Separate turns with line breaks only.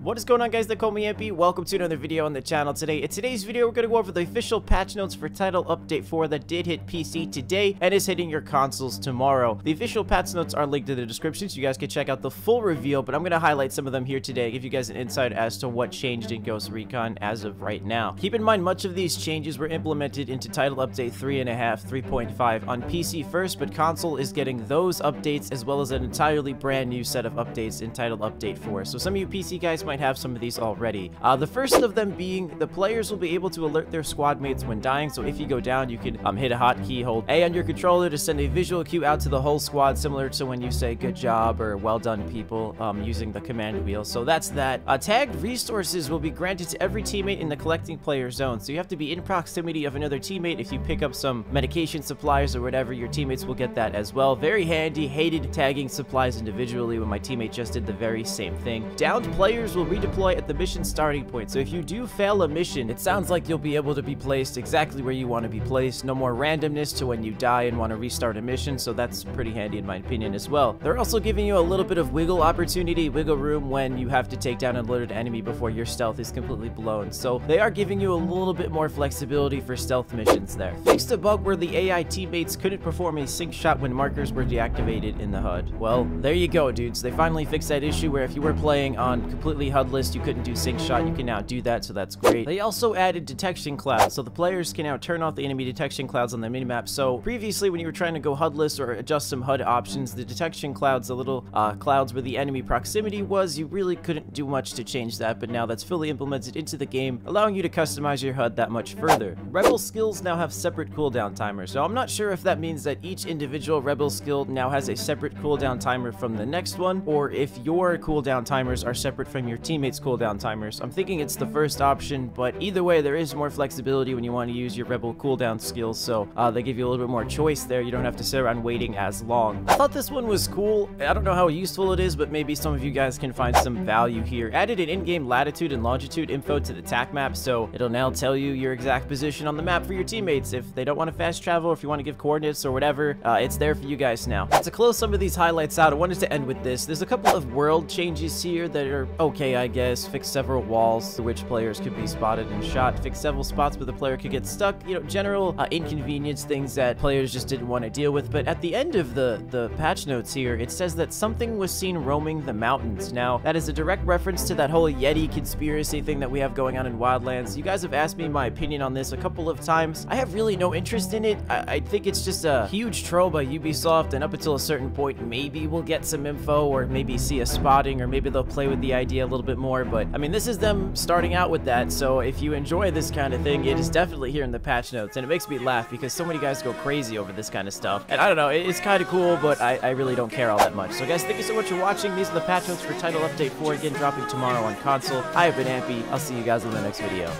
What is going on, guys? They call me MP. Welcome to another video on the channel today. In today's video, we're going to go over the official patch notes for Title Update 4 that did hit PC today and is hitting your consoles tomorrow. The official patch notes are linked in the description, so you guys can check out the full reveal, but I'm going to highlight some of them here today, give you guys an insight as to what changed in Ghost Recon as of right now. Keep in mind, much of these changes were implemented into Title Update 3.5, 3.5 on PC first, but console is getting those updates as well as an entirely brand new set of updates in Title Update 4. So some of you PC guys might have some of these already. The first of them being the players will be able to alert their squad mates when dying. So if you go down, you can hit a hotkey, hold A on your controller to send a visual cue out to the whole squad, similar to when you say good job or well done people using the command wheel. So that's that. Tagged resources will be granted to every teammate in the collecting player zone. So you have to be in proximity of another teammate. If you pick up some medication supplies or whatever, your teammates will get that as well. Very handy. Hated tagging supplies individually when my teammate just did the very same thing. Downed players will redeploy at the mission starting point. So if you do fail a mission, it sounds like you'll be able to be placed exactly where you want to be placed. No more randomness to when you die and want to restart a mission, so that's pretty handy in my opinion as well. They're also giving you a little bit of wiggle opportunity, wiggle room when you have to take down an alerted enemy before your stealth is completely blown. So they are giving you a little bit more flexibility for stealth missions there. Fixed a bug where the AI teammates couldn't perform a sync shot when markers were deactivated in the HUD. Well, there you go, dudes. They finally fixed that issue where if you were playing on completely HUD-less, you couldn't do sync shot. You can now do that, so that's great. They also added detection clouds, so the players can now turn off the enemy detection clouds on the minimap. So previously, when you were trying to go HUD-less or adjust some HUD options, the detection clouds, the little clouds where the enemy proximity was, you really couldn't do much to change that, but now that's fully implemented into the game, allowing you to customize your HUD that much further. Rebel skills now have separate cooldown timers, so I'm not sure if that means that each individual rebel skill now has a separate cooldown timer from the next one, or if your cooldown timers are separate from your teammates' cooldown timers. I'm thinking it's the first option, but either way, there is more flexibility when you want to use your rebel cooldown skills, so they give you a little bit more choice there. You don't have to sit around waiting as long. I thought this one was cool. I don't know how useful it is, but maybe some of you guys can find some value here. Added an in-game latitude and longitude info to the TAC map, so it'll now tell you your exact position on the map for your teammates. If they don't want to fast travel, or if you want to give coordinates or whatever, it's there for you guys now. To close some of these highlights out, I wanted to end with this. There's a couple of world changes here that are okay, I guess. Fix several walls to which players could be spotted and shot. Fix several spots where the player could get stuck. You know, general inconvenience, things that players just didn't want to deal with. But at the end of the patch notes here, it says that something was seen roaming the mountains. Now, that is a direct reference to that whole Yeti conspiracy thing that we have going on in Wildlands. You guys have asked me my opinion on this a couple of times. I have really no interest in it. I think it's just a huge troll by Ubisoft, and up until a certain point, maybe we'll get some info or maybe see a spotting, or maybe they'll play with the idea a little bit more. But I mean, this is them starting out with that, so if you enjoy this kind of thing, it is definitely here in the patch notes, and it makes me laugh because so many guys go crazy over this kind of stuff, and I don't know, it's kind of cool, but I really don't care all that much. So guys, thank you so much for watching. These are the patch notes for Title Update 4, again dropping tomorrow on console. I have been Ampy. I'll see you guys in the next video.